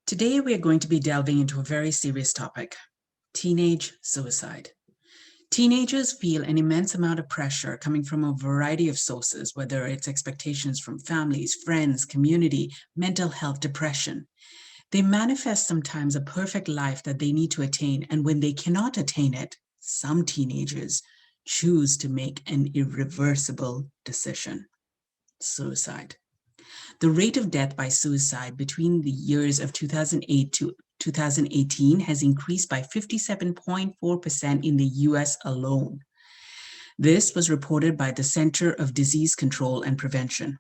Today, we are going to be delving into a very serious topic: teenage suicide. Teenagers feel an immense amount of pressure coming from a variety of sources, whether it's expectations from families, friends, community, mental health, depression. They manifest sometimes a perfect life that they need to attain, and when they cannot attain it, some teenagers choose to make an irreversible decision: suicide. The rate of death by suicide between the years of 2008 to 2018 has increased by 57.4% in the US alone. This was reported by the Center of Disease Control and Prevention.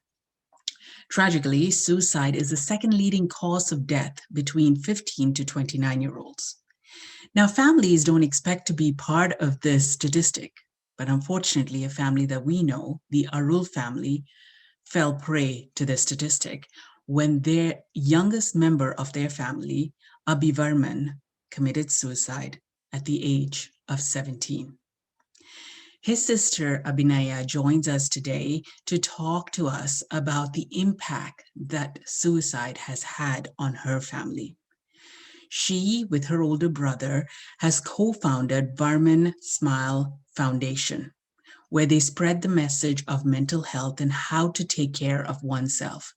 Tragically, suicide is the second leading cause of death between 15 to 29-year-olds. Now, families don't expect to be part of this statistic, but unfortunately, a family that we know, the Arul family, fell prey to this statistic when their youngest member of their family, Abivarman, committed suicide at the age of 17. His sister, Abinaya, joins us today to talk to us about the impact that suicide has had on her family. She, with her older brother, has co-founded Varman Foundation, where they spread the message of mental health and how to take care of oneself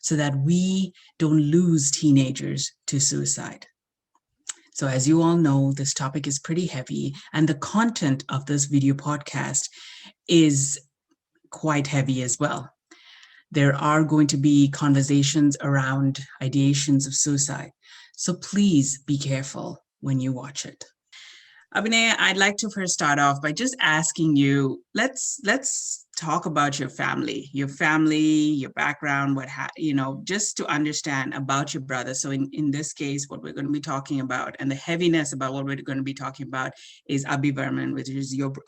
so that we don't lose teenagers to suicide. So as you all know, this topic is pretty heavy, and the content of this video podcast is quite heavy as well. There are going to be conversations around ideations of suicide. So please be careful when you watch it. Abinaya, I'd like to first start off by just asking you, let's talk about your family, your background, just to understand about your brother. So in this case, what we're going to be talking about and the heaviness about what we're going to be talking about is Abivarman,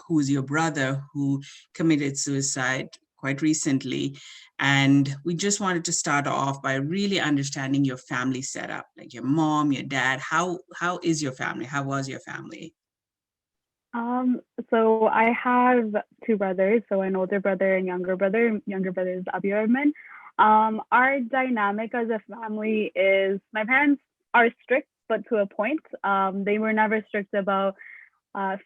who's your brother who committed suicide quite recently. And we just wanted to start off by really understanding your family setup, like your mom, your dad. How is your family? How was your family? So I have two brothers, so an older brother and younger brother. Younger brother is Abinaya. Our dynamic as a family is my parents are strict, but to a point. They were never strict about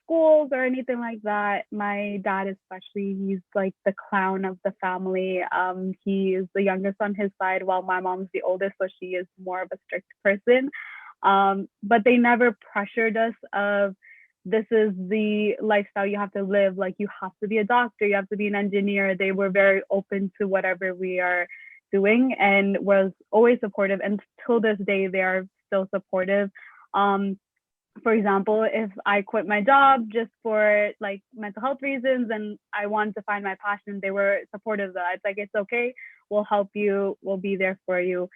schools or anything like that. My dad, especially, he's like the clown of the family. He is the youngest on his side, while my mom's the oldest, so she is more of a strict person. But they never pressured us of this is the lifestyle you have to live. Like, you have to be a doctor, you have to be an engineer. They were very open to whatever we are doing and was always supportive. And till this day, they are still supportive. For example, if I quit my job just for like mental health reasons and I wanted to find my passion, they were supportive of that. It's like, it's okay, we'll help you, we'll be there for you.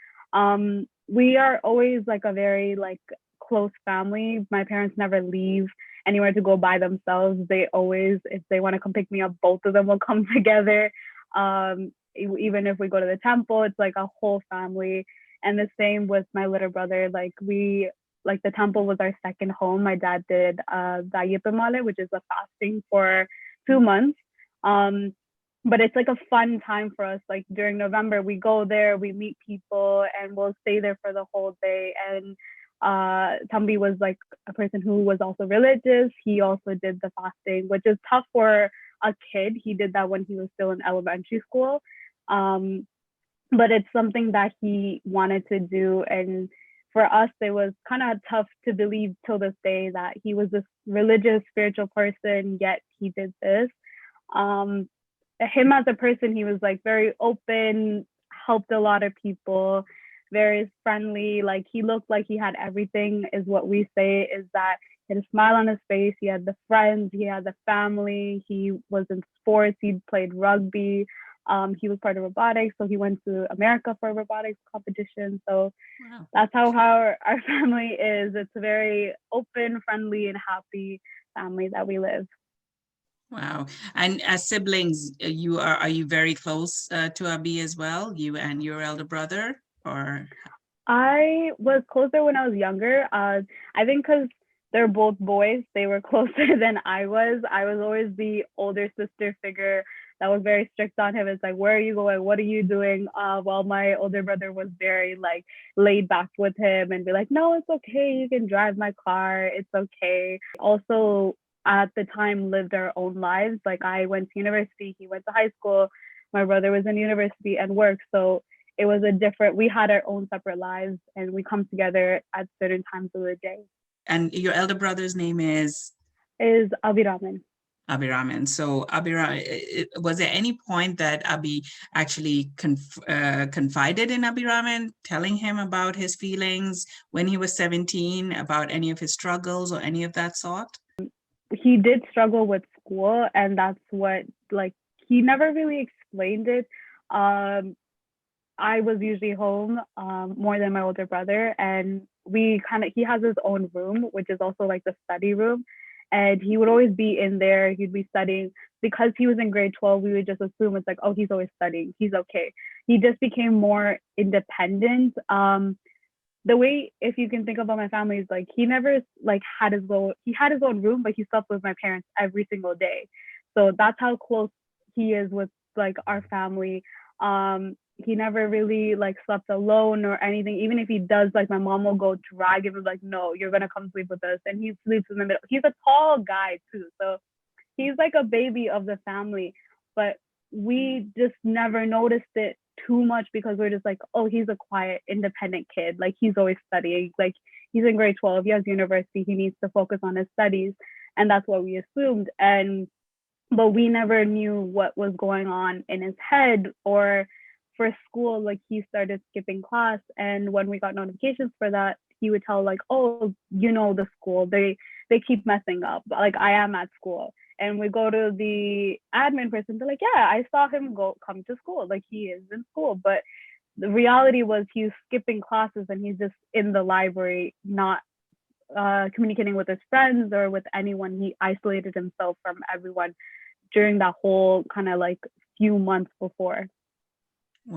We are always like a very like close family. My parents never leave anywhere to go by themselves. They always, if they want to come pick me up, both of them will come together. Even if we go to the temple, it's like a whole family. And the same with my little brother. Like the temple was our second home. My dad did Male, which is a fasting for 2 months. But it's like a fun time for us. Like during November, we go there, we meet people, and we'll stay there for the whole day. And Tambi was like a person who was also religious. He also did the fasting, which is tough for a kid. He did that when he was still in elementary school. But it's something that he wanted to do. And for us, it was kind of tough to believe till this day that he was this religious, spiritual person, yet he did this. Him as a person, he was like very open, helped a lot of people, very friendly. Like, he looked like he had everything, is what we say, is that he had a smile on his face, he had the friends, he had the family, he was in sports, he played rugby. He was part of robotics, so he went to America for a robotics competition. So wow. That's how our family is. It's a very open, friendly, and happy family that we live. Wow. And as siblings, are you very close to Abi as well? You and your elder brother, or? I was closer when I was younger. I think because they're both boys, they were closer than I was. I was always the older sister figure that was very strict on him. It's like, where are you going? What are you doing? While my older brother was very like laid back with him and be like, no, it's okay. You can drive my car. It's okay. Also, at the time, lived our own lives. Like I went to university, he went to high school. My brother was in university and work. So it was we had our own separate lives and we come together at certain times of the day. And your elder brother's name is? Is Abirahman. Abiraman. So was there any point that Abi actually confided in Abiraman, telling him about his feelings when he was 17, about any of his struggles or any of that sort? He did struggle with school, and that's what, like, he never really explained it. I was usually home more than my older brother, and he has his own room, which is also like the study room. And he would always be in there. He'd be studying. Because he was in grade 12, we would just assume it's like, oh, he's always studying. He's okay. He just became more independent. The way, if you can think about my family, is like he never like he had his own room, but he slept with my parents every single day. So that's how close he is with like our family. He never really like slept alone or anything. Even if he does, like my mom will go drag him and be like, no, you're gonna come sleep with us. And he sleeps in the middle. He's a tall guy too. So he's like a baby of the family. But we just never noticed it too much because we're just like, oh, he's a quiet, independent kid. Like he's always studying. Like he's in grade 12, he has university, he needs to focus on his studies. And that's what we assumed. But we never knew what was going on in his head. Or for school, like he started skipping class. And when we got notifications for that, he would tell like, oh, the school, they keep messing up. Like I am at school. And we go to the admin person, they're like, yeah, I saw him come to school. Like he is in school. But the reality was he's skipping classes and he's just in the library, not communicating with his friends or with anyone. He isolated himself from everyone during that whole kind of like few months before.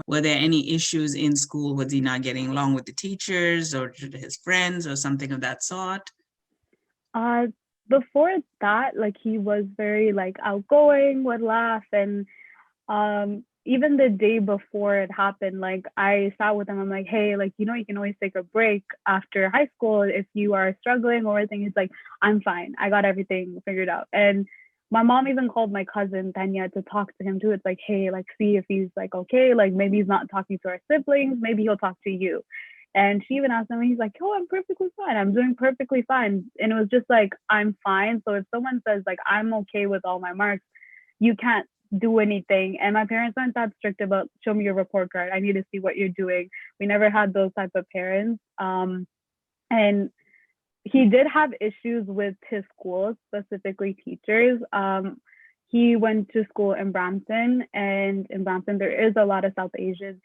Were there any issues in school? Was he not getting along with the teachers or his friends or something of that sort? Before that, like he was very like outgoing, would laugh, and even the day before it happened, like I sat with him. I'm like, hey, like you can always take a break after high school if you are struggling or anything. He's like, I'm fine. I got everything figured out. And my mom even called my cousin Tanya to talk to him too. It's like, hey, like see if he's like okay, like maybe he's not talking to our siblings, maybe he'll talk to you. And she even asked him, and he's like, oh, I'm perfectly fine. I'm doing perfectly fine. And it was just like, I'm fine. So if someone says like, I'm okay with all my marks, you can't do anything. And my parents aren't that strict about show me your report card. I need to see what you're doing. We never had those type of parents. And he did have issues with his school, specifically teachers. He went to school in Brampton, and in Brampton there is a lot of South Asian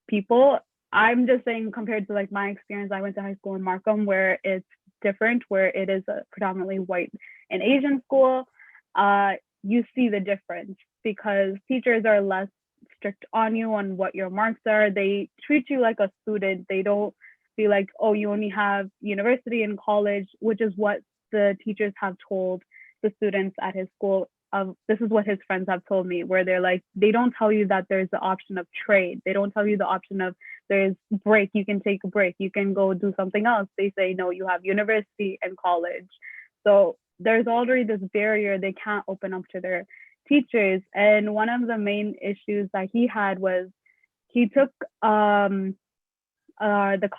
people. I'm just saying compared to like my experience, I went to high school in Markham where it's different, where it is a predominantly white and Asian school. You see the difference because teachers are less strict on you on what your marks are. They treat you like a student. They don't be like, oh, you only have university and college, which is what the teachers have told the students at his school. This is what his friends have told me, where they're like, they don't tell you that there's the option of trade. They don't tell you the option of there's break. You can take a break. You can go do something else. They say, no, you have university and college. So there's already this barrier. They can't open up to their teachers. And one of the main issues that he had was he took the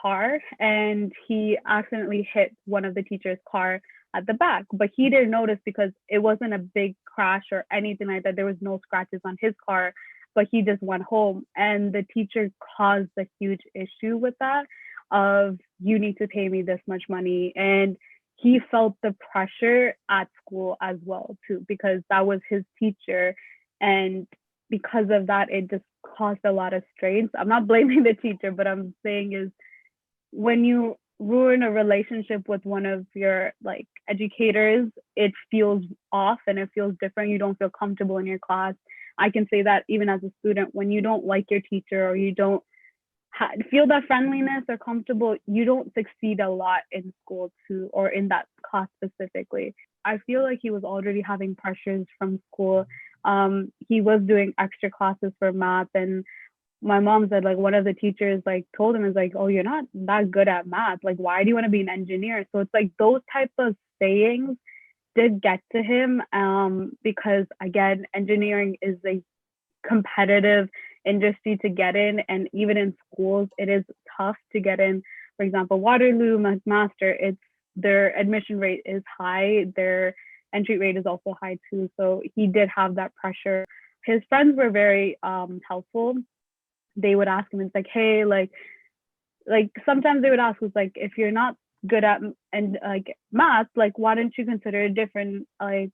car and he accidentally hit one of the teacher's car at the back, but he didn't notice because it wasn't a big crash or anything like that. There was no scratches on his car, but he just went home, and the teacher caused a huge issue with that of you need to pay me this much money. And he felt the pressure at school as well too, because that was his teacher. And because of that, it just caused a lot of strains. I'm not blaming the teacher, but I'm saying is when you ruin a relationship with one of your like educators, it feels off and it feels different. You don't feel comfortable in your class. I can say that even as a student, when you don't like your teacher or you don't feel that friendliness or comfortable, you don't succeed a lot in school too, or in that class specifically. I feel like he was already having pressures from school He was doing extra classes for math, and my mom said like one of the teachers like told him is like, oh, you're not that good at math, like why do you want to be an engineer? So it's like those type of sayings did get to him, because again, engineering is a competitive industry to get in, and even in schools it is tough to get in. For example, Waterloo, McMaster, it's their admission rate is high, their entry rate is also high too, so he did have that pressure. His friends were very helpful. They would ask him, it's like, hey, like sometimes they would ask us like, if you're not good at and like math, like why don't you consider different like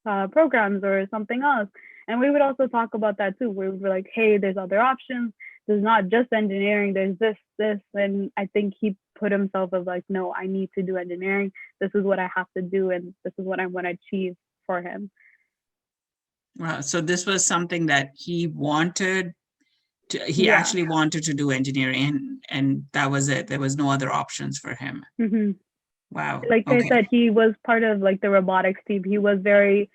programs or something else? And we would also talk about that too. We were like, hey, there's other options. There's not just engineering. There's this. And I think he put himself as like, no, I need to do engineering. This is what I have to do, and this is what I'm going to achieve for him. Wow. So this was something that he wanted to, he Yeah. actually wanted to do engineering, and that was it. There was no other options for him. Mm-hmm. Wow. Like Okay. I said, he was part of like the robotics team. He was very,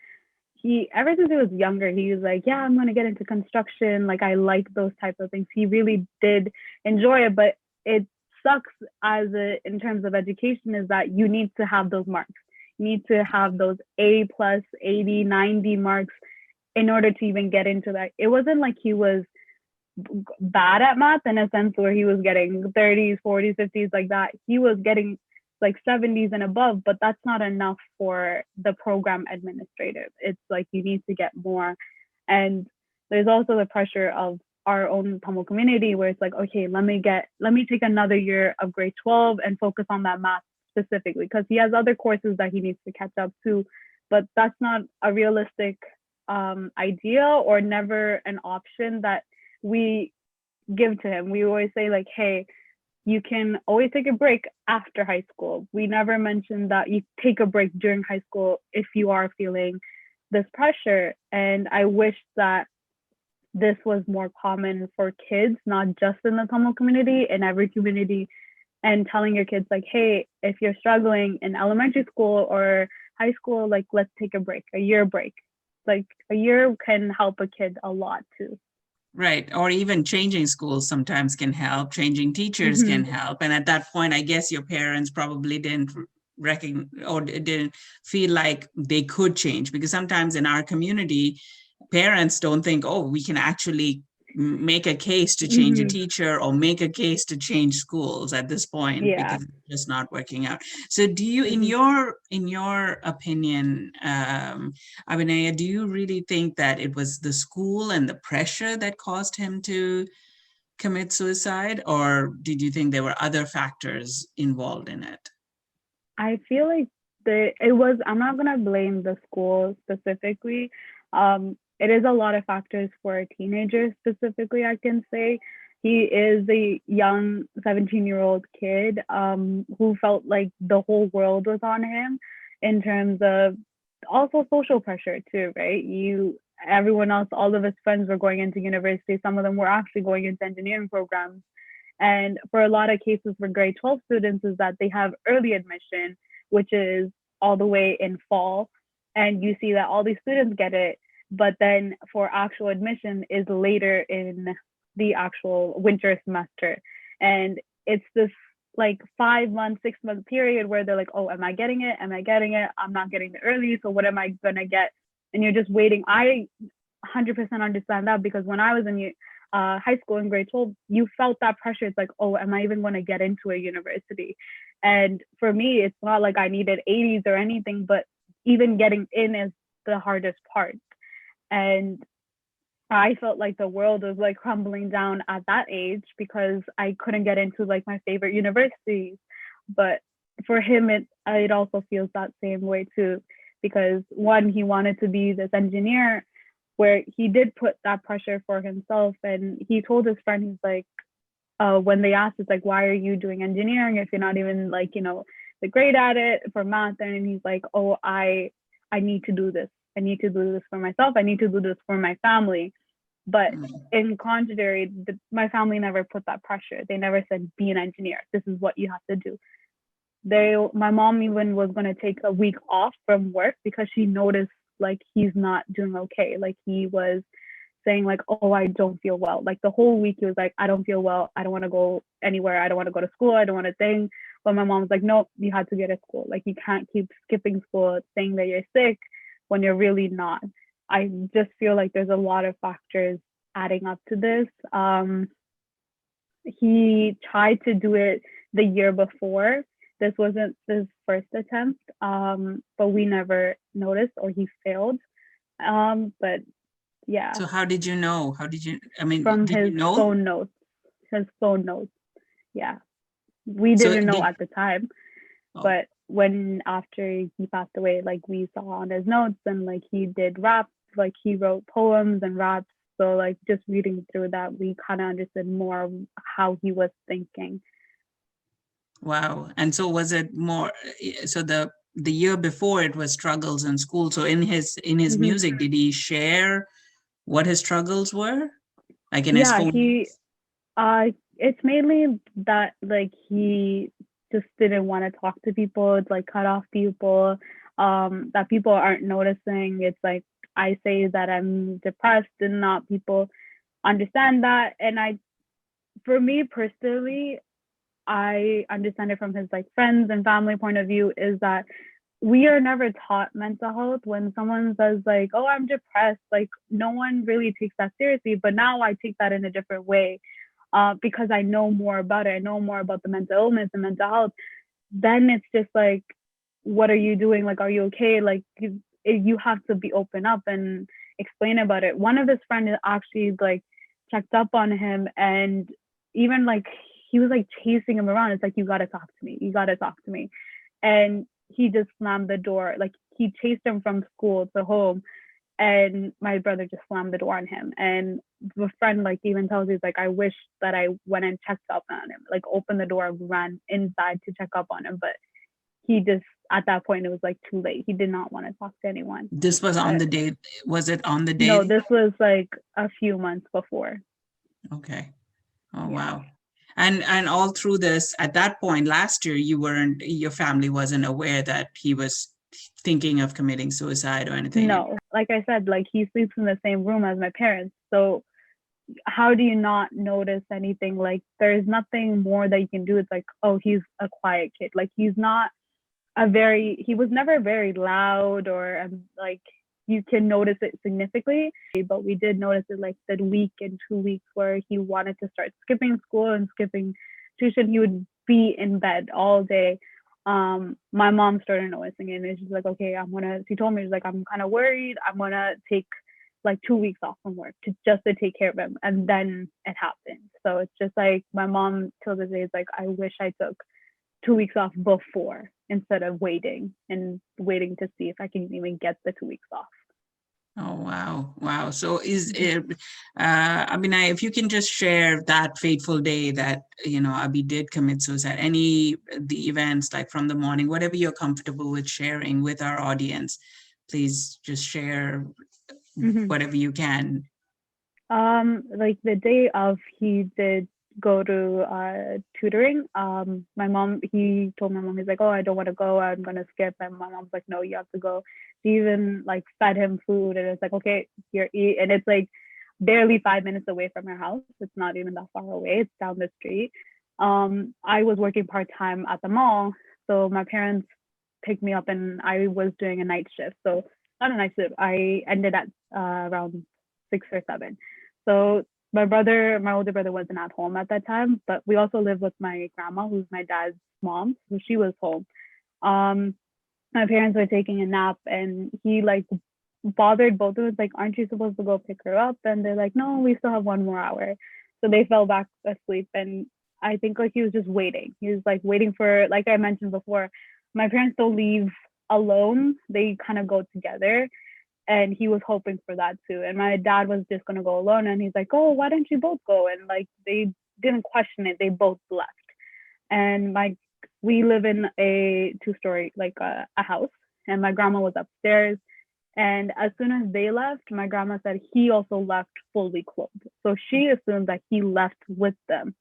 he, ever since he was younger, he was like, yeah, I'm going to get into construction. Like I like those type of things. He really did enjoy it, but it sucks as a, in terms of education, is that you need to have those marks. You need to have those A plus 80, 90 marks in order to even get into that. It wasn't like he was bad at math in a sense where he was getting 30s, 40s, 50s like that. He was getting like 70s and above, but that's not enough for the program administrative. It's like you need to get more. And there's also the pressure of our own Tamil community where it's like, okay, let me take another year of grade 12 and focus on that math specifically, because he has other courses that he needs to catch up to, but that's not a realistic idea, or never an option that we give to him. We always say like, hey, you can always take a break after high school. We never mentioned that you take a break during high school if you are feeling this pressure. And I wish that this was more common for kids, not just in the Tamil community, in every community, and telling your kids like, hey, if you're struggling in elementary school or high school, like let's take a break, a year break. Like a year can help a kid a lot too. Right. Or even changing schools sometimes can help, changing teachers can help. And at that point, I guess your parents probably didn't recognize or didn't feel like they could change, because sometimes in our community, parents don't think, oh, we can actually make a case to change a teacher or make a case to change schools at this point, because it's just not working out. So do you, in your opinion, Abinaya, do you really think that it was the school and the pressure that caused him to commit suicide, or did you think there were other factors involved in it? I feel like it was, I'm not going to blame the school specifically. It is a lot of factors for a teenager specifically, I can say. He is a young 17-year-old kid who felt like the whole world was on him, in terms of also social pressure too, right? Everyone else, all of his friends were going into university. Some of them were actually going into engineering programs. And for a lot of cases for grade 12 students is that they have early admission, which is all the way in fall. And you see that all these students get it, but then for actual admission is later in the actual winter semester. And it's this like 5 month, 6 month period where they're like, oh, am I getting it? Am I getting it? I'm not getting the early. So what am I going to get? And you're just waiting. I 100% understand that, because when I was in high school in grade 12, you felt that pressure. It's like, oh, am I even going to get into a university? And for me, it's not like I needed 80s or anything, but even getting in is the hardest part. And I felt like the world was like crumbling down at that age because I couldn't get into like my favorite universities. But for him, it also feels that same way too, because one, he wanted to be this engineer, where he did put that pressure for himself. And he told his friend, he's like, when they asked, it's like, why are you doing engineering if you're not even like, the great at it for math? And he's like, oh, I need to do this. I need to do this for myself. I need to do this for my family. But in contrary, my family never put that pressure. They never said, be an engineer. This is what you have to do. My mom even was going to take a week off from work because she noticed like he's not doing okay. Like he was saying like, oh, I don't feel well. Like the whole week he was like, I don't feel well. I don't want to go anywhere. I don't want to go to school. I don't want to thing. But my mom was like, no, you have to get to school. Like you can't keep skipping school saying that you're sick when you're really not. I just feel like there's a lot of factors adding up to this. He tried to do it the year before. This wasn't his first attempt, but we never noticed, or he failed. But yeah. So how did you know? I mean, From did his you know? phone notes. His phone notes. Yeah. We didn't know at the time, but when after he passed away, like we saw on his notes, and like he did raps, like he wrote poems and raps. So like just reading through that, we kind of understood more of how he was thinking. Wow. And so was it more, so the year before it was struggles in school. So in his music, did he share what his struggles were? Like in his phone? It's mainly that like he just didn't want to talk to people, it's like cut off people, that people aren't noticing. It's like I say that I'm depressed and not people understand that. And for me personally, I understand it from his like friends and family point of view, is that we are never taught mental health. When someone says like, oh, I'm depressed, like no one really takes that seriously. But now I take that in a different way, because I know more about it. I know more about the mental illness and mental health. Then it's just like, what are you doing? Like, are you okay? Like you have to be open up and explain about it. One of his friends actually like checked up on him, and even like he was like chasing him around. It's like, you got to talk to me. You got to talk to me. And he just slammed the door. Like he chased him from school to home, and my brother just slammed the door on him. And the friend like even tells me, like, I wish that I went and checked up on him, like opened the door and ran inside to check up on him. But he just, at that point, it was like too late. He did not want to talk to anyone. This was on the day. Was it on the day? No, this was like a few months before. Okay. Oh, yeah. Wow. And all through this, at that point last year, your family wasn't aware that he was thinking of committing suicide or anything? No, like I said, like he sleeps in the same room as my parents. So how do you not notice anything? Like there's nothing more that you can do. It's like, oh, he's a quiet kid. Like he was never very loud, or like you can notice it significantly. But we did notice it like the week and 2 weeks where he wanted to start skipping school and skipping tuition. He would be in bed all day. My mom started noticing it, and she's like, okay, she told me, she's like, I'm kind of worried. I'm going to take like 2 weeks off from work just to take care of him. And then it happened. So it's just like my mom till this day is like, I wish I took 2 weeks off before, instead of waiting to see if I can even get the 2 weeks off. Oh, wow. Wow. So Abinaya, if you can just share that fateful day that, Abi did commit suicide, the events like from the morning, whatever you're comfortable with sharing with our audience, please just share whatever you can. Like the day of, he did go to tutoring. He told my mom, he's like, oh, I don't want to go, I'm gonna skip. And my mom's like, no, you have to go. She even like fed him food, and it's like, okay, here, eat. And it's like barely 5 minutes away from her house. It's not even that far away, it's down the street. I was working part-time at the mall, so my parents picked me up, and I was doing a night shift. So not a night shift, I ended at around 6 or 7. So my older brother wasn't at home at that time, but we also lived with my grandma, who's my dad's mom, so she was home. My parents were taking a nap, and he like bothered both of us, like, aren't you supposed to go pick her up? And they're like, no, we still have 1 more hour. So they fell back asleep, and I think like he was just waiting. He was like waiting for, like I mentioned before, my parents don't leave alone, they kind of go together. And he was hoping for that too. And my dad was just going to go alone. And he's like, oh, why don't you both go? And like, they didn't question it. They both left. And we live in a 2-story, like a house. And my grandma was upstairs. And as soon as they left, my grandma said he also left fully clothed. So she assumed that he left with them.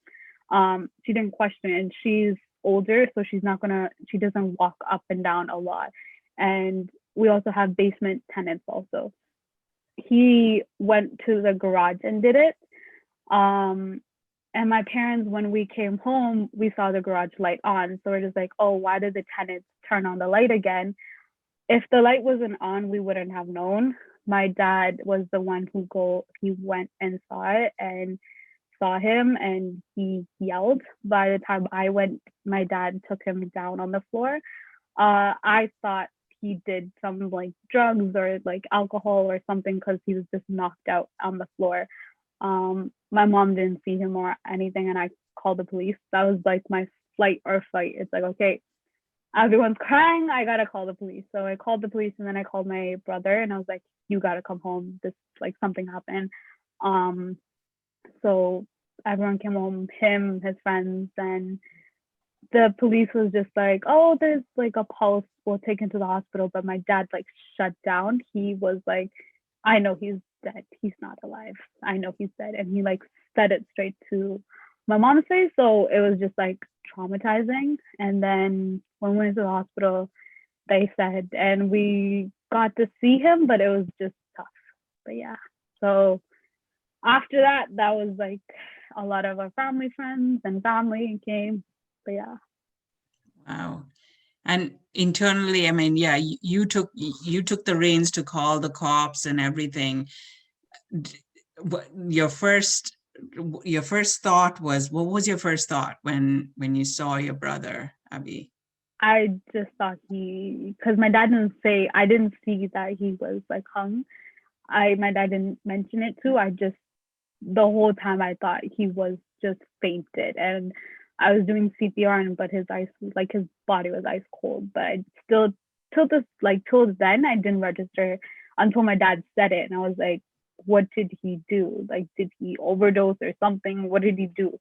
She didn't question it. And she's older, so she doesn't walk up and down a lot. And we also have basement tenants also. He went to the garage and did it. And my parents, when we came home, we saw the garage light on. So we're just like, oh, why did the tenants turn on the light again? If the light wasn't on, we wouldn't have known. My dad was the one he went and saw it and saw him, and he yelled. By the time I went, my dad took him down on the floor. I thought he did some like drugs or like alcohol or something, because he was just knocked out on the floor. My mom didn't see him or anything, and I called the police. That was like my flight or fight. It's like, okay, everyone's crying, I gotta call the police. So I called the police, and then I called my brother, and I was like, you gotta come home. This, like, something happened. So everyone came home, him, his friends, and the police was just like, oh, there's like a pulse, we'll take him to the hospital. But my dad like shut down. He was like, I know he's dead. He's not alive. I know he's dead. And he like said it straight to my mom's face. So it was just like traumatizing. And then when we went to the hospital, they said, and we got to see him, but it was just tough. But yeah. So after that, that was like a lot of our family friends and family came. But yeah. Wow. And internally, I mean, yeah, you took the reins to call the cops and everything. Your first thought was, what was your first thought when you saw your brother, Abby? I just thought because my dad didn't say, I didn't see that he was like hung. My dad didn't mention it too. The whole time I thought he was just fainted, and I was doing CPR, but his body was ice cold. But I still, till then, I didn't register until my dad said it, and I was like, what did he do? Like, did he overdose or something? What did he do?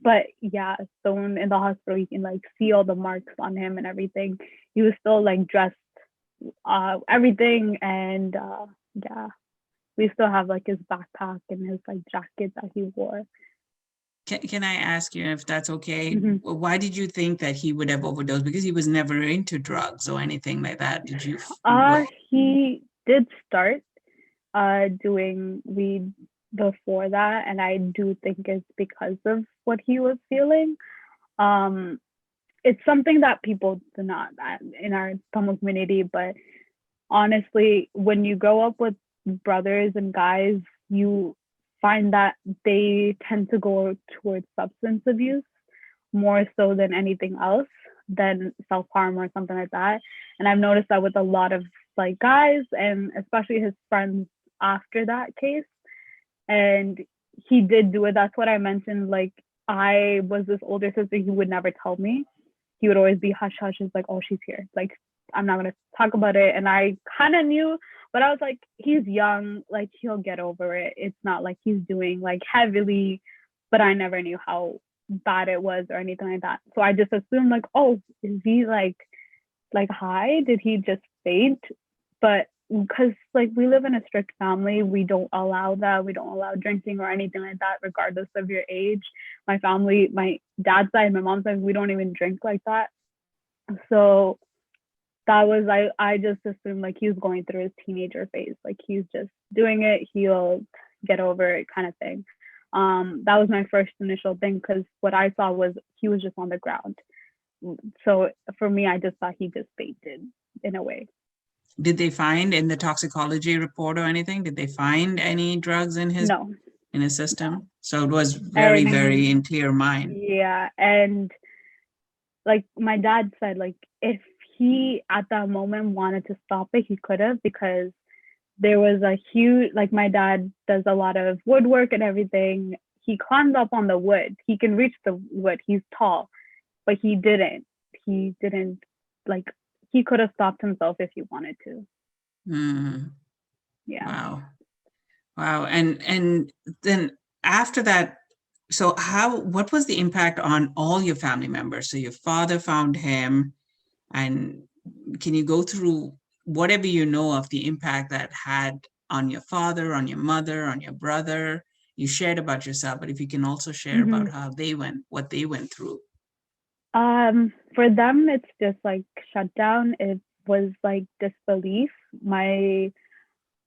But yeah, so when in the hospital, you can like see all the marks on him and everything. He was still like dressed, everything, and yeah, we still have like his backpack and his like jacket that he wore. Can I ask you if that's okay? Mm-hmm. Why did you think that he would have overdosed? Because he was never into drugs or anything like that. Did you? He did start doing weed before that, and I do think it's because of what he was feeling. It's something that people do not in our Tamil community, but honestly, when you grow up with brothers and guys, you find that they tend to go towards substance abuse more so than anything else, than self-harm or something like that. And I've noticed that with a lot of like guys, and especially his friends after that case. And he did do it. That's what I mentioned. Like, I was this older sister, he would never tell me. He would always be hush hush. It's like, oh, she's here. Like, I'm not gonna talk about it. And I kind of knew, but I was like, he's young, like he'll get over it. It's not like he's doing like heavily, but I never knew how bad it was or anything like that. So I just assumed like, oh, is he like high? Did he just faint? But because like we live in a strict family, we don't allow that. We don't allow drinking or anything like that, regardless of your age. My family, my dad's side, my mom's side, we don't even drink like that. So that was, I just assumed like he was going through his teenager phase. Like he's just doing it, he'll get over it kind of thing. That was my first initial thing, because what I saw was he was just on the ground. So for me, I just thought he just fainted in a way. Did they find in the toxicology report or anything? Did they find any drugs in his system? No. So it was very, very in clear mind. Yeah, and like my dad said, like if he at that moment wanted to stop it, he could have, because there was a huge, like my dad does a lot of woodwork and everything. He climbs up on the wood. He can reach the wood. He's tall, but he didn't. Like, he could have stopped himself if he wanted to. Yeah. Wow. And then after that, so what was the impact on all your family members? So your father found him, and can you go through whatever you know of the impact that had on your father, on your mother, on your brother? You shared about yourself, but if you can also share about how what they went through. For them, it's just like shut down. It's was like disbelief.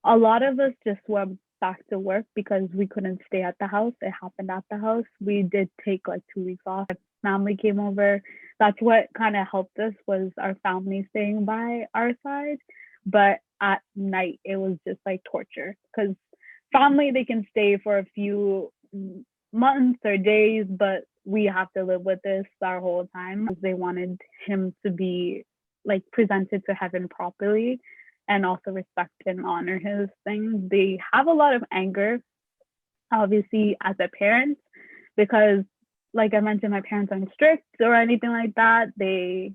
A lot of us just went back to work because we couldn't stay at the house. It happened at the house. We did take like 2 weeks off. Family came over. That's what kind of helped us, was our family staying by our side. But at night, it was just like torture, because family, they can stay for a few months or days, but we have to live with this our whole time. They wanted him to be like presented to heaven properly, and also respect and honor his things. They have a lot of anger, obviously, as a parent, because, like I mentioned, my parents aren't strict or anything like that. They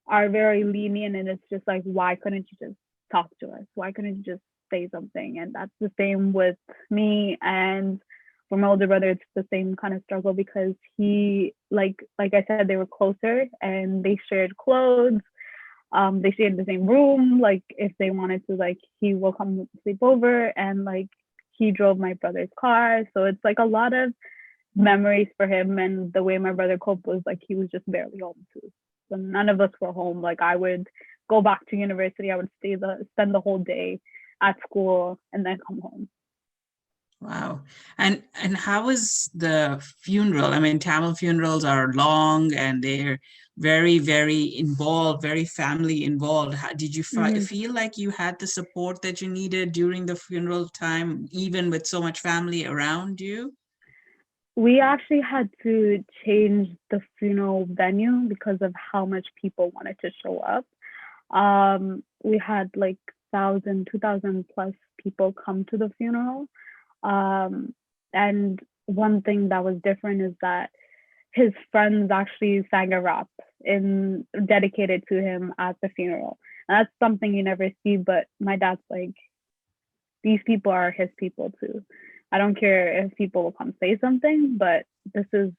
are very lenient, and it's just like, why couldn't you just talk to us? Why couldn't you just say something? And that's the same with me. And for my older brother, it's the same kind of struggle, because he, like I said, they were closer and they shared clothes. They stayed in the same room. Like, if they wanted to, like, he will come sleep over, and like he drove my brother's car. So it's like a lot of memories for him. And the way my brother coped was like, he was just barely home too. So none of us were home. Like, I would go back to university. I would spend the whole day at school and then come home. Wow. And how was the funeral? I mean, Tamil funerals are long and they're very, very involved, very family involved. How, did you feel like you had the support that you needed during the funeral time, even with so much family around you? We actually had to change the funeral venue because of how much people wanted to show up. We had like 2,000 plus people come to the funeral. And one thing that was different is that his friends actually sang a rap dedicated to him at the funeral. And that's something you never see, but my dad's like, these people are his people too. I don't care if people will come say something, but it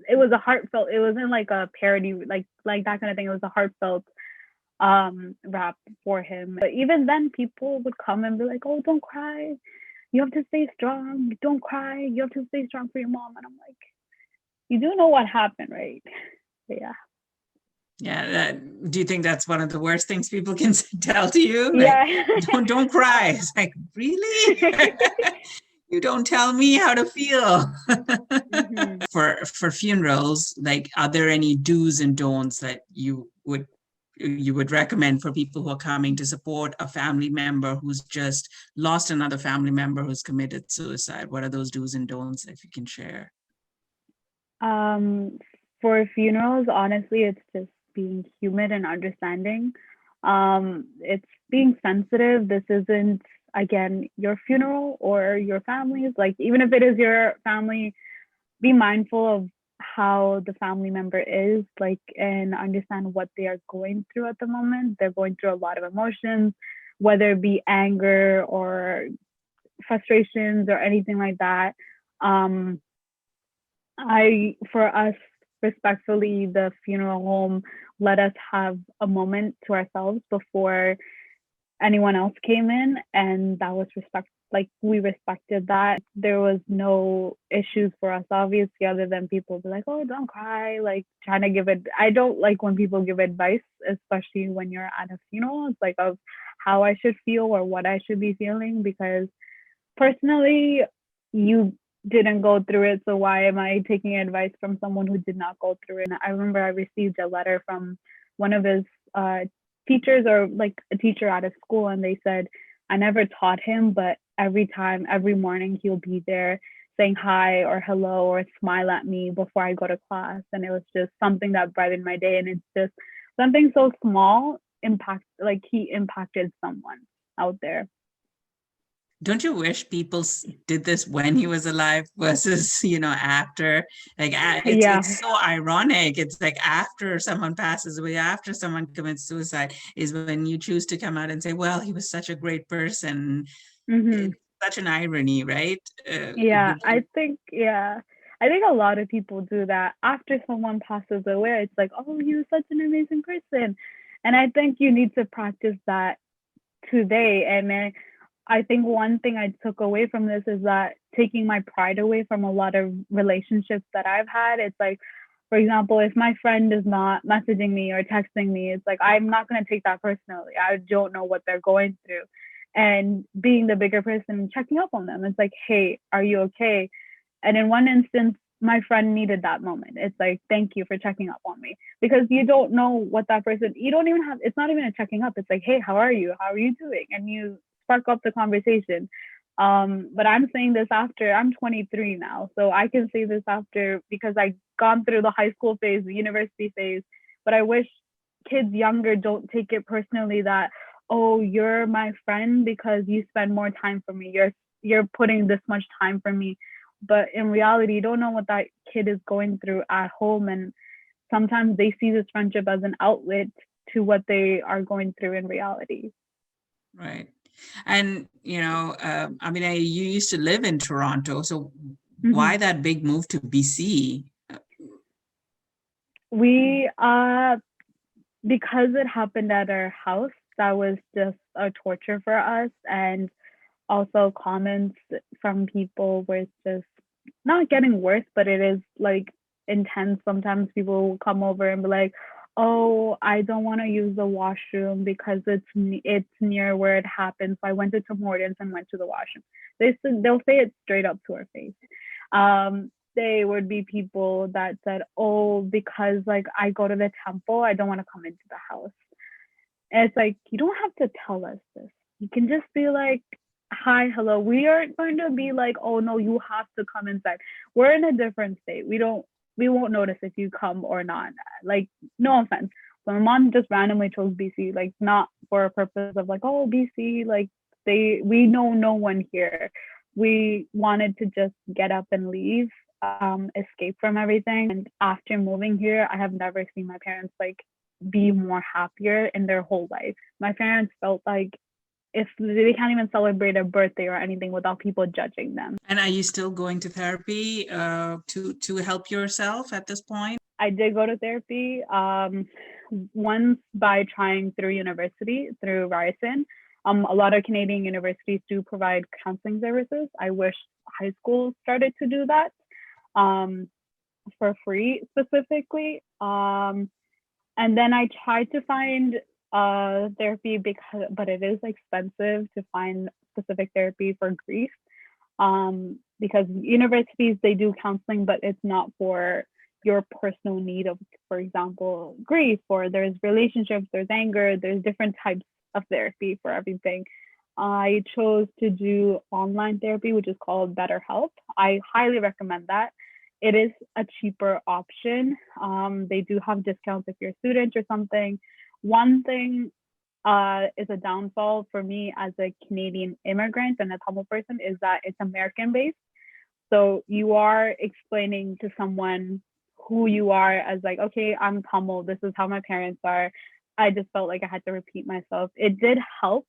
was a heartfelt, it wasn't like a parody, like that kind of thing. It was a heartfelt rap for him. But even then, people would come and be like, oh, don't cry. You have to stay strong. Don't cry. You have to stay strong for your mom. And I'm like, you do know what happened, right? Yeah. Yeah. Do you think that's one of the worst things people can tell to you? Like, Yeah. don't cry. It's like, really? You don't tell me how to feel. Mm-hmm. For funerals, like, are there any do's and don'ts that you would recommend for people who are coming to support a family member who's just lost another family member who's committed suicide? What are those do's and don'ts, if you can share? Um, for funerals, honestly, it's just being human and understanding. It's being sensitive. This isn't, again, your funeral or your family's. Like, even if it is your family, be mindful of how the family member is, like, and understand what they are going through at the moment. They're going through a lot of emotions, whether it be anger or frustrations or anything like that. Um, for us, respectfully, the funeral home let us have a moment to ourselves before anyone else came in, and that was like, we respected that. There was no issues for us, obviously, other than people be like, oh, don't cry, like trying to give it. I don't like when people give advice, especially when you're at a funeral. It's like, of how I should feel or what I should be feeling, because personally, you didn't go through it, so why am I taking advice from someone who did not go through it? And I remember I received a letter from one of his teachers, or like a teacher at his school, and they said, I never taught him, but every morning, he'll be there saying hi or hello or smile at me before I go to class. And it was just something that brightened my day. And it's just something so small like he impacted someone out there. Don't you wish people did this when he was alive versus, after? Like, Yeah. it's so ironic. It's like after someone passes away, after someone commits suicide, is when you choose to come out and say, well, he was such a great person. Mm-hmm. It's such an irony, right? Yeah, I think a lot of people do that after someone passes away. It's like, oh, you're such an amazing person. And I think you need to practice that today. And I think one thing I took away from this is that taking my pride away from a lot of relationships that I've had. It's like, For example, if my friend is not messaging me or texting me, it's like I'm not going to take that personally. I don't know what they're going through. And being the bigger person, checking up on them, it's like, hey, are you okay? And in one instance, my friend needed that moment. It's like, thank you for checking up on me, because you don't know what that person, you don't even have, it's not even a checking up. It's like, hey, how are you? How are you doing? And you spark up the conversation. But I'm saying this after I'm 23 now. So I can say this after, because I gone through the high school phase, the university phase, but I wish kids younger don't take it personally that, oh, you're my friend because you spend more time for me. You're putting this much time for me. But in reality, you don't know what that kid is going through at home. And sometimes they see this friendship as an outlet to what they are going through in reality. Right. And, I mean, you used to live in Toronto. So why that big move to BC? We, because it happened at our house, that was just a torture for us. And also comments from people were just not getting worse, but it is like intense. Sometimes people will come over and be like, oh, I don't want to use the washroom because it's near where it happened. So I went to Tim Hortons and went to the washroom. They'll say it straight up to our face. They would be people that said, oh, because like I go to the temple, I don't want to come into the house. And it's like, you don't have to tell us this. You can just be like, hi, hello. We aren't going to be like, oh no, you have to come inside. We're in a different state. We won't notice if you come or not. Like, no offense. So my mom just randomly chose BC, like not for a purpose of like, oh, BC, like we know no one here. We wanted to just get up and leave, escape from everything. And after moving here, I have never seen my parents like be more happier in their whole life. My parents felt like if they can't even celebrate a birthday or anything without people judging them. And are you still going to therapy to help yourself at this point? I did go to therapy once by trying through university, through Ryerson. A lot of Canadian universities do provide counseling services. I wish high schools started to do that for free specifically. And then I tried to find therapy but it is expensive to find specific therapy for grief, because universities, they do counseling, but it's not for your personal need of, for example, grief, or there's relationships, there's anger, there's different types of therapy for everything. I chose to do online therapy, which is called BetterHelp. I highly recommend that. It is a cheaper option. They do have discounts if you're a student or something. One thing is a downfall for me as a Canadian immigrant and a Tamil person is that it's American based. So you are explaining to someone who you are as like, okay, I'm Tamil. This is how my parents are. I just felt like I had to repeat myself. It did help.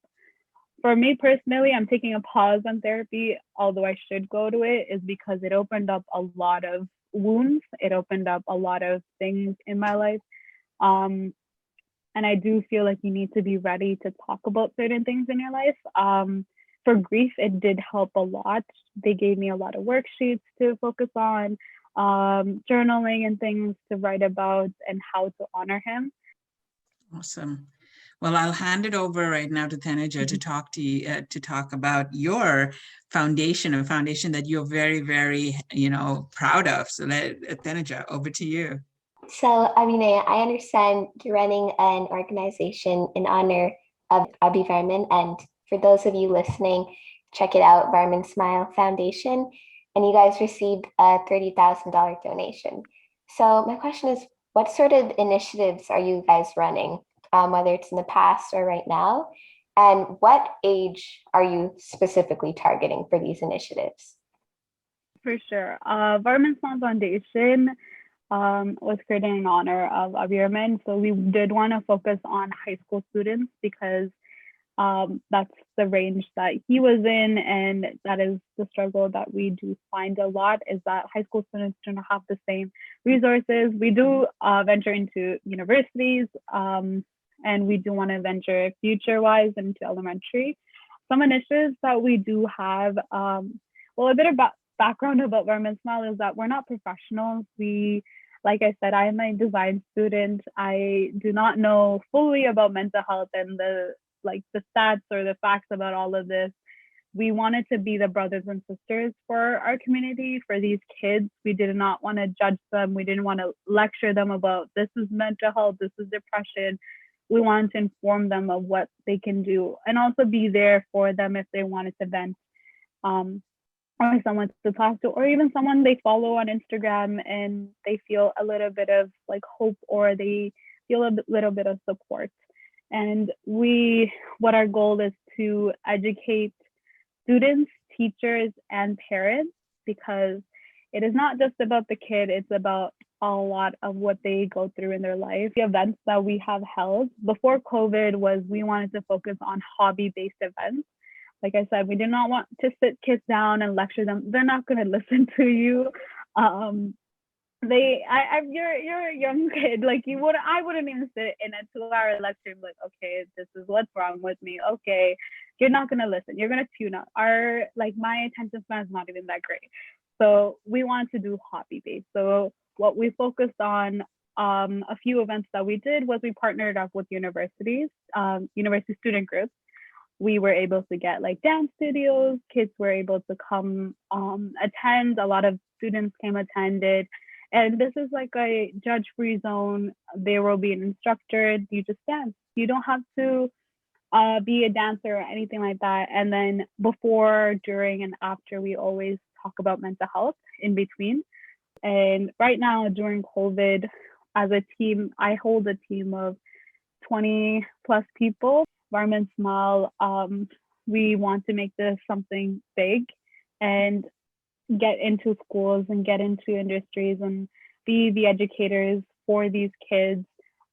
For me personally, I'm taking a pause on therapy, although I should go to it, is because it opened up a lot of wounds. It opened up a lot of things in my life. And I do feel like you need to be ready to talk about certain things in your life. For grief, it did help a lot. They gave me a lot of worksheets to focus on, journaling and things to write about and how to honor him. Awesome. Well, I'll hand it over right now to Tanuja to talk to you, to talk about your foundation, a foundation that you're very, very, proud of. So Tanuja, over to you. So, Abinaya, I understand you're running an organization in honor of Abivarman. And for those of you listening, check it out, Varman Smile Foundation. And you guys received a $30,000 donation. So my question is, what sort of initiatives are you guys running, whether it's in the past or right now? And what age are you specifically targeting for these initiatives? For sure. Varman Smile Foundation was created in honor of Abirman. So we did want to focus on high school students because that's the range that he was in, and that is the struggle that we do find a lot, is that high school students do not have the same resources. We do venture into universities, and we do want to venture future-wise into elementary. Some initiatives that we do have, well, a bit about background about Varman Smile is that we're not professionals. We Like I said, I am a design student. I do not know fully about mental health and the stats or the facts about all of this. We wanted to be the brothers and sisters for our community, for these kids. We did not want to judge them. We didn't want to lecture them about this is mental health, this is depression. We wanted to inform them of what they can do and also be there for them if they wanted to vent, or someone to talk to, or even someone they follow on Instagram and they feel a little bit of like hope, or they feel little bit of support. And what our goal is to educate students, teachers, and parents, because it is not just about the kid, it's about a lot of what they go through in their life. The events that we have held before COVID was we wanted to focus on hobby-based events. Like I said, we did not want to sit kids down and lecture them. They're not going to listen to you. You're a young kid. Like I wouldn't even sit in a 2-hour lecture and be like, okay, this is what's wrong with me. Okay, you're not gonna listen. You're gonna tune out. My attention span is not even that great. So we want to do hobby based. So what we focused on, a few events that we did was we partnered up with universities, university student groups. We were able to get like dance studios. Kids were able to come attend. A lot of students came attended. And this is like a judge-free zone. There will be an instructor. You just dance. You don't have to be a dancer or anything like that. And then before, during, and after, we always talk about mental health in between. And right now, during COVID, as a team, I hold a team of 20 plus people. Varman Smile, we want to make this something big and get into schools and get into industries and be the educators for these kids.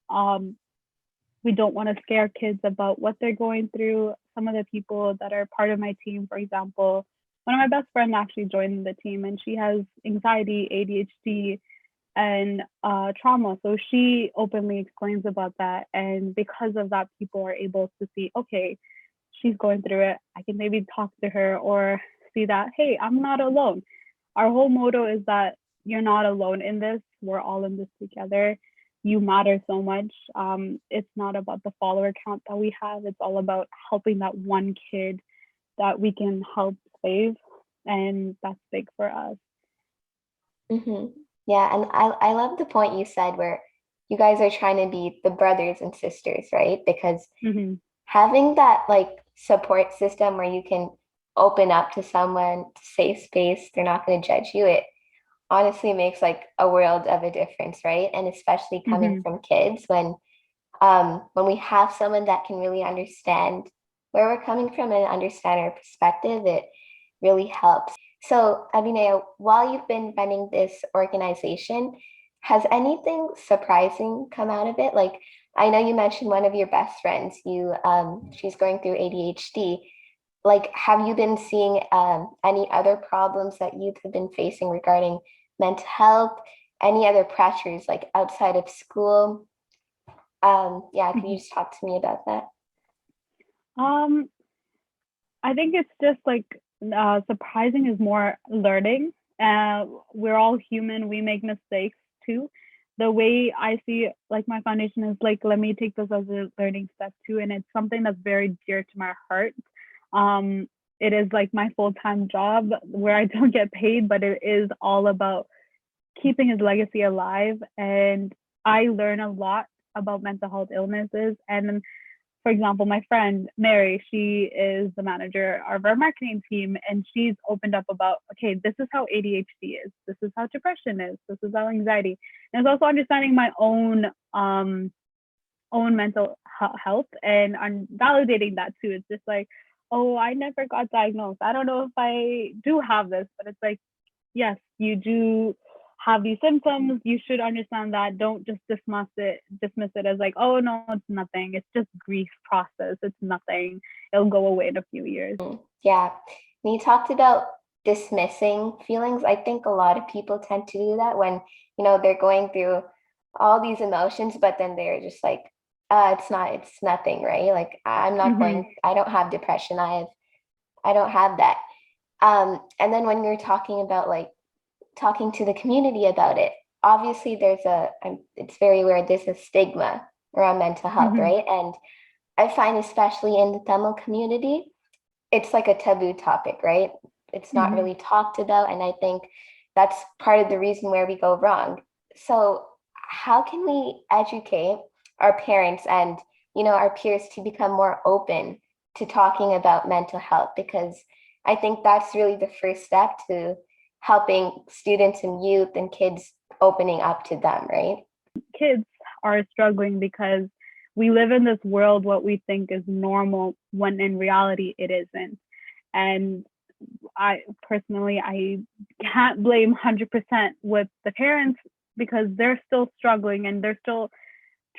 We don't want to scare kids about what they're going through. Some of the people that are part of my team, for example, one of my best friends actually joined the team, and she has anxiety, ADHD, and trauma. So she openly explains about that. And because of that, people are able to see, okay, she's going through it. I can maybe talk to her, or see that, hey, I'm not alone. Our whole motto is that you're not alone in this. We're all in this together. You matter so much. It's not about the follower count that we have. It's all about helping that one kid that we can help save. And that's big for us. Mm-hmm. Yeah, and I love the point you said where you guys are trying to be the brothers and sisters, right? Because having that like support system where you can open up to someone, to safe space, they're not going to judge you. It honestly makes like a world of a difference, right? And especially coming from kids, when we have someone that can really understand where we're coming from and understand our perspective, it really helps. So, Abinaya, while you've been running this organization, has anything surprising come out of it? Like, I know you mentioned one of your best friends, she's going through ADHD. Like, have you been seeing any other problems that you've been facing regarding mental health, any other pressures like outside of school? Yeah, can you just talk to me about that? I think it's just like surprising is more learning. We're all human. We make mistakes too. The way I see like my foundation is like, let me take this as a learning step too. And it's something that's very dear to my heart. It is like my full-time job where I don't get paid, but it is all about keeping his legacy alive. And I learn a lot about mental health illnesses. And for example, my friend Mary, she is the manager of our marketing team, and she's opened up about, okay, this is how ADHD is, this is how depression is, this is how anxiety. And it's also understanding my own mental health, and I'm validating that too. It's just like, oh, I never got diagnosed. I don't know if I do have this, but it's like, yes, you do have these symptoms. You should understand that. Don't just dismiss it as like, oh no, it's nothing. It's just grief process. It's nothing. It'll go away in a few years. Yeah. When you talked about dismissing feelings, I think a lot of people tend to do that when, they're going through all these emotions, but then they're just like, it's nothing, right? Like I'm not I don't have depression. I don't have that. And then when you're talking about like talking to the community about it, obviously it's very weird, there's a stigma around mental health, Hmm. right? And I find especially in the Tamil community, it's like a taboo topic, right? It's not Hmm. really talked about. And I think that's part of the reason where we go wrong. So how can we educate our parents and, our peers to become more open to talking about mental health? Because I think that's really the first step to helping students and youth and kids opening up to them, right? Kids are struggling because we live in this world what we think is normal when in reality it isn't. And I personally, I can't blame 100% with the parents because they're still struggling and they're still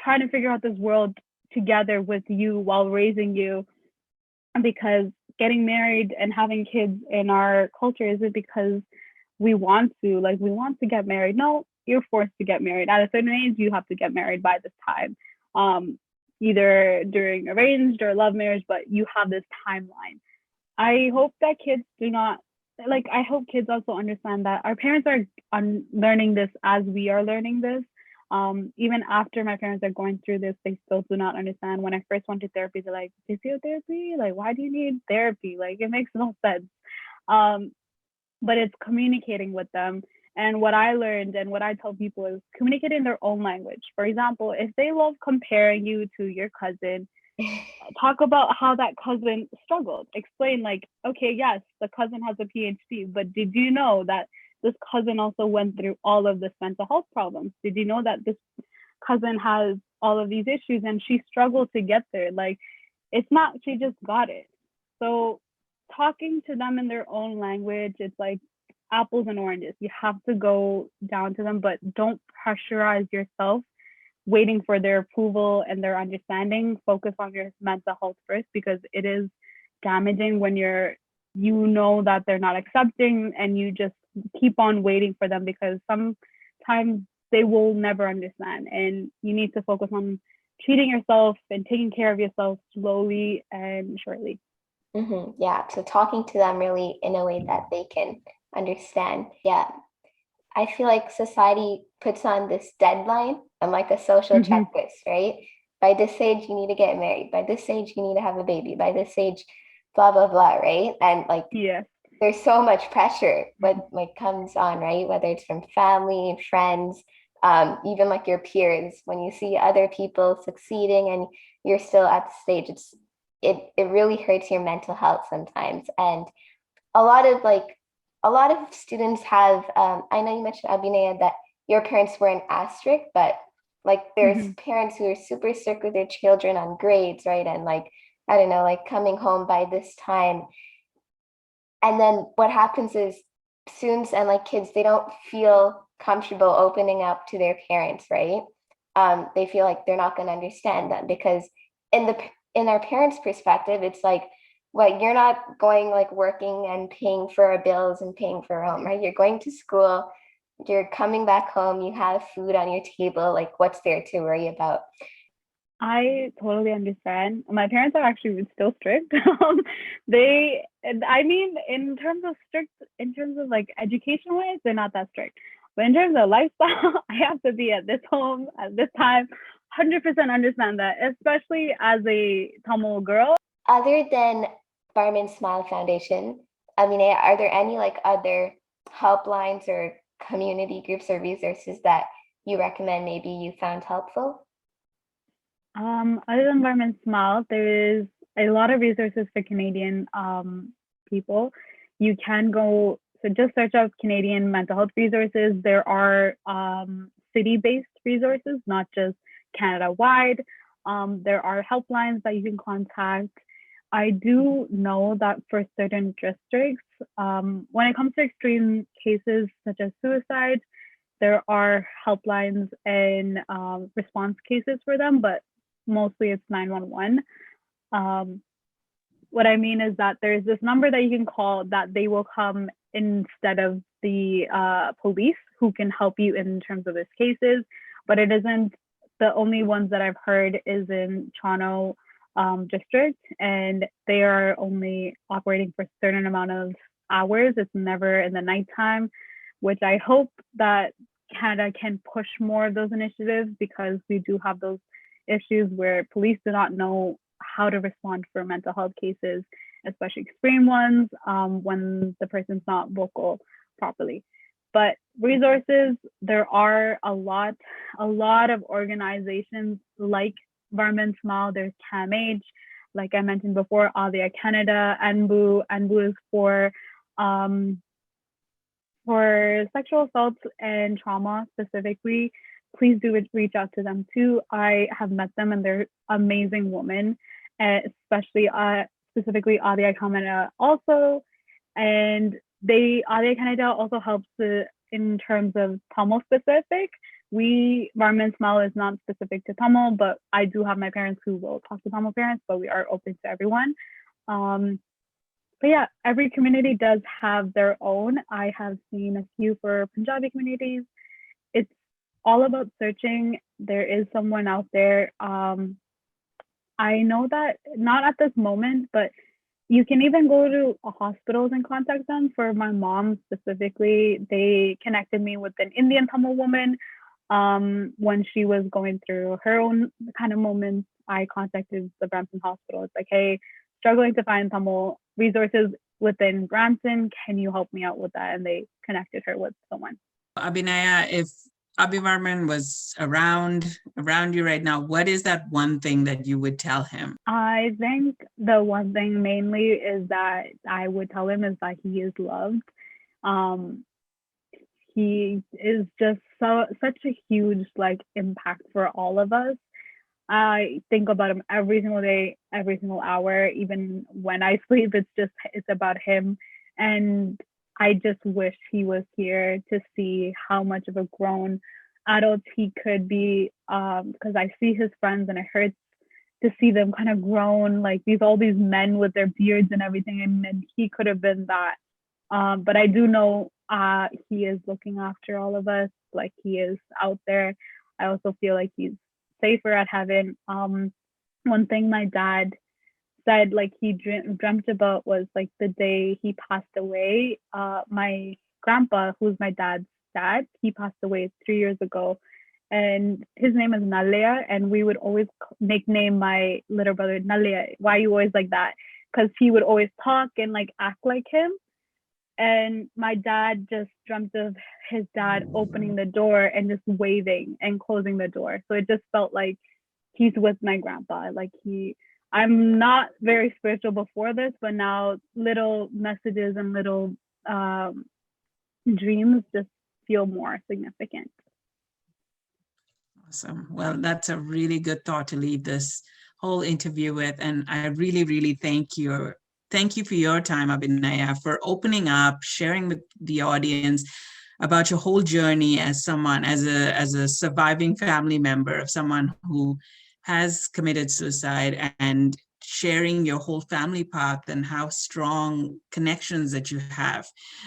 trying to figure out this world together with you while raising you. Because getting married and having kids in our culture isn't because we want to, like, we want to get married. No, you're forced to get married. At a certain age, you have to get married by this time. Either during arranged or love marriage, but you have this timeline. I hope that kids do not, like, I hope kids also understand that our parents are learning this as we are learning this. Even after my parents are going through this, they still do not understand. When I first went to therapy, they're like, physiotherapy? Like, why do you need therapy? Like, it makes no sense. Um, but it's communicating with them. And what I learned and what I tell people is communicate in their own language. For example, if they love comparing you to your cousin, talk about how that cousin struggled. Explain, like, okay, yes, the cousin has a PhD, but did you know that this cousin also went through all of this mental health problems? Did you know that this cousin has all of these issues and she struggled to get there? Like, it's not, she just got it. So talking to them in their own language, it's like apples and oranges. You have to go down to them, but don't pressurize yourself waiting for their approval and their understanding. Focus on your mental health first, because it is damaging when that they're not accepting and you just keep on waiting for them, because sometimes they will never understand, and you need to focus on treating yourself and taking care of yourself slowly and surely. Yeah, so talking to them really in a way that they can understand. Yeah, I feel like society puts on this deadline and like a social Mm-hmm. checklist, right? By this age, you need to get married. By this age, you need to have a baby. By this age, blah, blah, blah, right? And like, Yes. there's so much pressure what comes on, right? Whether it's from family, friends, even like your peers, when you see other people succeeding and you're still at the stage, it really hurts your mental health sometimes. And a lot of like a lot of students have I know you mentioned, Abinaya, that your parents weren't as strict, but like there's Mm-hmm. parents who are super strict with their children on grades, right? And like, I don't know, like coming home by this time. And then what happens is students and like kids, they don't feel comfortable opening up to their parents, right? They feel like they're not going to understand them because in our parents' perspective, it's like, well, you're not going like working and paying for our bills and paying for our home, right? You're going to school, you're coming back home, you have food on your table, like what's there to worry about? I totally understand. My parents are actually still strict. I mean, in terms of strict, in terms of like education wise, they're not that strict. But in terms of lifestyle, I have to be at this home at this time. 100% understand that, especially as a Tamil girl. Other than Varman Smile Foundation, I mean, are there any like other helplines or community groups or resources that you recommend maybe you found helpful? Other than Varman Smile, there is a lot of resources for Canadian people. You can go, so just search up Canadian mental health resources. There are city-based resources, not just Canada-wide. There are helplines that you can contact. I do know that for certain districts, when it comes to extreme cases such as suicide, there are helplines and response cases for them, but mostly it's 911. Um, what I mean is that there's this number that you can call that they will come instead of the police, who can help you in terms of these cases, but it isn't the only ones that I've heard is in Toronto district, and they are only operating for a certain amount of hours. It's never in the nighttime, which I hope that Canada can push more of those initiatives, because we do have those issues where police do not know how to respond for mental health cases, especially extreme ones, when the person's not vocal properly. But resources, there are a lot of organizations like Varman Smile. There's CAMH, like I mentioned before, Abinaya Canada, ANBU. ANBU is for sexual assault and trauma specifically. Please do reach out to them too. I have met them and they're amazing women, especially specifically Abinaya Canada also. And Abinaya Canada also helps in terms of Tamil specific. Varman Smile is not specific to Tamil, but I do have my parents who will talk to Tamil parents, but we are open to everyone. But yeah, every community does have their own. I have seen a few for Punjabi communities. It's all about searching. There is someone out there. I know that not at this moment, but you can even go to hospitals and contact them. For my mom specifically, they connected me with an Indian Tamil woman. When she was going through her own kind of moments, I contacted the Brampton Hospital. It's like, hey, struggling to find Tamil resources within Brampton. Can you help me out with that? And they connected her with someone. Abinaya, if Abivarman was around you right now, what is that one thing that you would tell him? I think the one thing mainly is that I would tell him is that he is loved. He is just such a huge impact for all of us. I think about him every single day, every single hour. Even when I sleep, it's about him. And I just wish he was here to see how much of a grown adult he could be. Because I see his friends and it hurts to see them kind of grown, all these men with their beards and everything. And he could have been that. But I do know he is looking after all of us. He is out there. I also feel like he's safer at heaven. One thing my dad said he dreamt about was the day he passed away. My grandpa, who's my dad's dad, he passed away 3 years ago, and his name is Nalaya, and we would always nickname my little brother Nalaya. Why you always like that? Because he would always talk and act like him. And my dad just dreamt of his dad opening the door and just waving and closing the door. So it just felt like he's with my grandpa. I'm not very spiritual before this, but now little messages and little dreams just feel more significant. Awesome. Well, that's a really good thought to leave this whole interview with. And I really, really thank you. Thank you for your time, Abinaya, for opening up, sharing with the audience about your whole journey as a surviving family member of someone who has committed suicide, and sharing your whole family path and how strong connections that you have,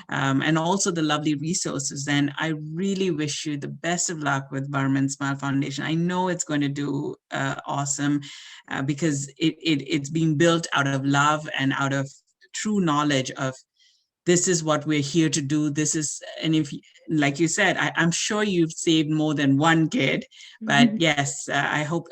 and also the lovely resources. And I really wish you the best of luck with Varman Smile Foundation. I know it's going to do awesome, because it's being built out of love and out of true knowledge of this is what we're here to do. This is, and if, like you said, I'm sure you've saved more than one kid, but yes, I hope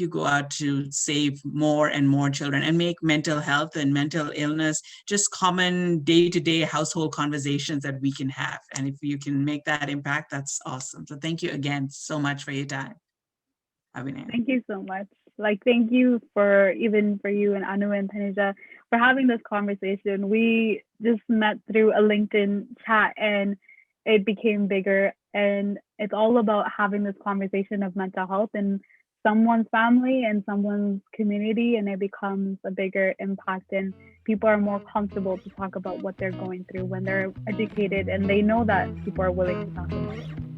you go out to save more and more children and make mental health and mental illness just common day-to-day household conversations that we can have. And if you can make that impact, that's awesome. So thank you again so much for your time, Abinaya. Thank you so much. Thank you for you and Anu and Tanisha for having this conversation. We just met through a LinkedIn chat and it became bigger. And it's all about having this conversation of mental health in someone's family and someone's community, and it becomes a bigger impact, and people are more comfortable to talk about what they're going through when they're educated and they know that people are willing to talk about it.